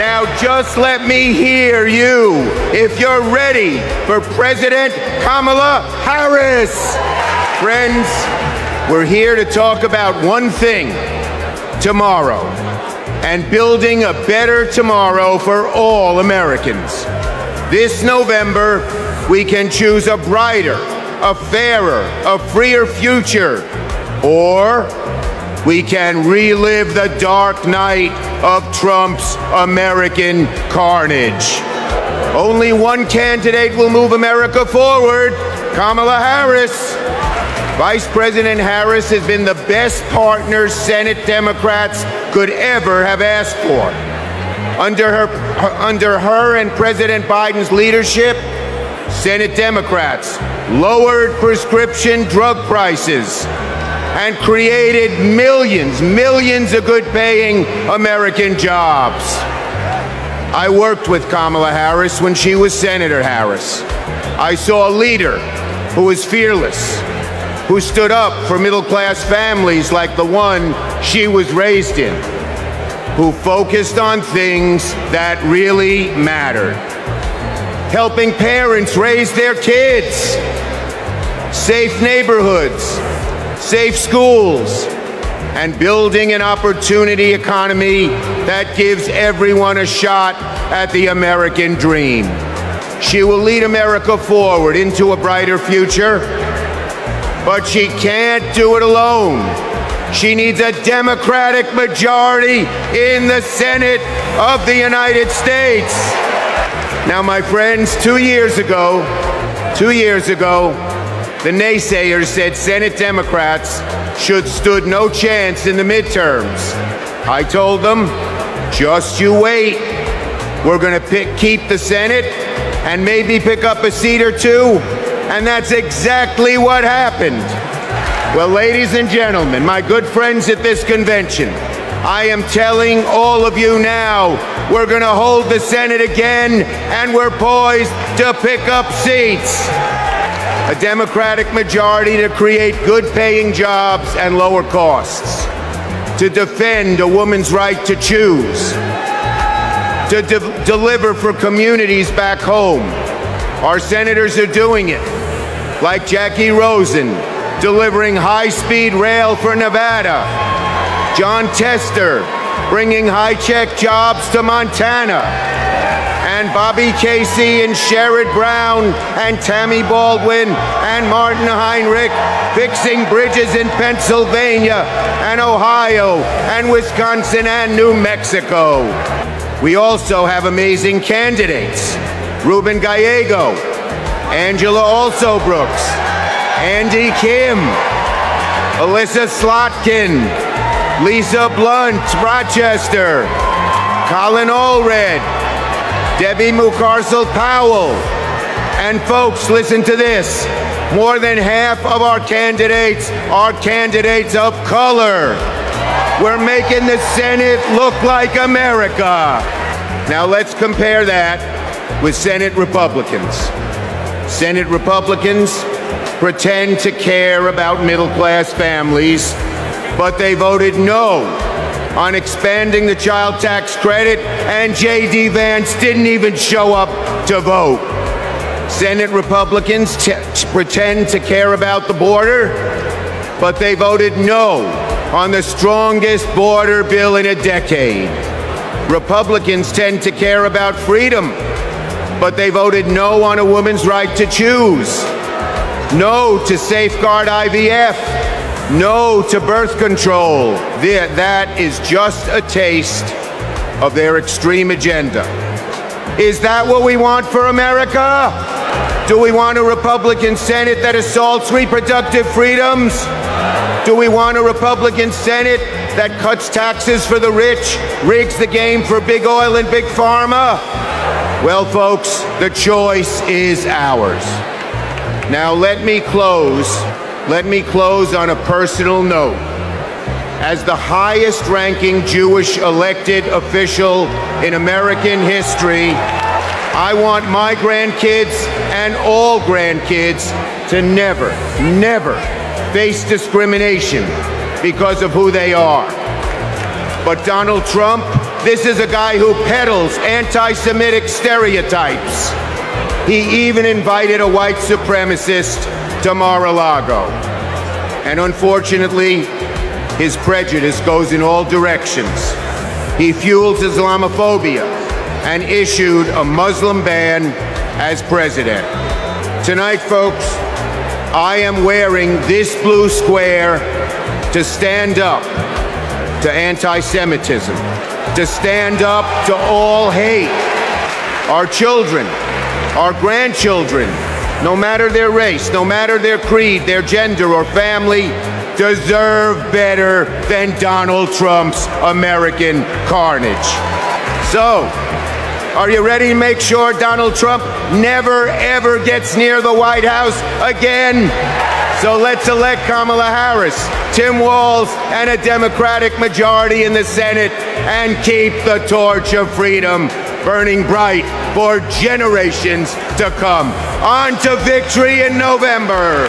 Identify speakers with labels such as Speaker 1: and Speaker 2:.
Speaker 1: Now just let me hear you if you're ready for President Kamala Harris. Friends, we're here to talk about one thing, tomorrow, and building a better tomorrow for all Americans. This November, we can choose a brighter, a fairer, a freer future, or we can relive the dark night of Trump's American carnage. Only one candidate will move America forward, Kamala Harris. Vice President Harris has been the best partner Senate Democrats could ever have asked for. Under her and President Biden's leadership, Senate Democrats lowered prescription drug prices and created millions of good-paying American jobs. I worked with Kamala Harris when she was Senator Harris. I saw a leader who was fearless, who stood up for middle-class families like the one she was raised in, who focused on things that really mattered. Helping parents raise their kids, safe neighborhoods, safe schools, and building an opportunity economy that gives everyone a shot at the American dream. She will lead America forward into a brighter future, but she can't do it alone. She needs a Democratic majority in the Senate of the United States. Now, my friends, 2 years ago, the naysayers said Senate Democrats stood no chance in the midterms. I told them, just you wait. We're going to keep the Senate and maybe pick up a seat or two. And that's exactly what happened. Well, ladies and gentlemen, my good friends at this convention, I am telling all of you now, we're going to hold the Senate again, and we're poised to pick up seats. A Democratic majority to create good-paying jobs and lower costs, to defend a woman's right to choose, to deliver for communities back home. Our senators are doing it, like Jackie Rosen, delivering high-speed rail for Nevada, John Tester, bringing high-tech jobs to Montana, and Bobby Casey and Sherrod Brown and Tammy Baldwin and Martin Heinrich fixing bridges in Pennsylvania and Ohio and Wisconsin and New Mexico. We also have amazing candidates. Ruben Gallego, Angela Alsobrooks, Andy Kim, Alyssa Slotkin, Lisa Blunt, Rochester, Colin Allred, Debbie Mucarsel-Powell. And folks, listen to this. More than half of our candidates are candidates of color. We're making the Senate look like America. Now let's compare that with Senate Republicans. Senate Republicans pretend to care about middle-class families, but they voted no on expanding the child tax credit, and J.D. Vance didn't even show up to vote. Senate Republicans pretend to care about the border, but they voted no on the strongest border bill in a decade. Republicans tend to care about freedom, but they voted no on a woman's right to choose, no to safeguard IVF, no to birth control. That is just a taste of their extreme agenda. Is that what we want for America? Do we want a Republican Senate that assaults reproductive freedoms? Do we want a Republican Senate that cuts taxes for the rich, rigs the game for big oil and big pharma? Well, folks, the choice is ours. Now let me close on a personal note. As the highest-ranking Jewish elected official in American history, I want my grandkids and all grandkids to never face discrimination because of who they are. But Donald Trump This is a guy who peddles anti-Semitic stereotypes. He even invited a white supremacist to Mar-a-Lago. And unfortunately, his prejudice goes in all directions. He fuels Islamophobia and issued a Muslim ban as president. Tonight, folks, I am wearing this blue square to stand up to anti-Semitism, to stand up to all hate. Our children, our grandchildren, no matter their race, no matter their creed, their gender or family, deserve better than Donald Trump's American carnage. So, are you ready to make sure Donald Trump never, ever gets near the White House again? So let's elect Kamala Harris, Tim Walz, and a Democratic majority in the Senate and keep the torch of freedom burning bright for generations to come. On to victory in November.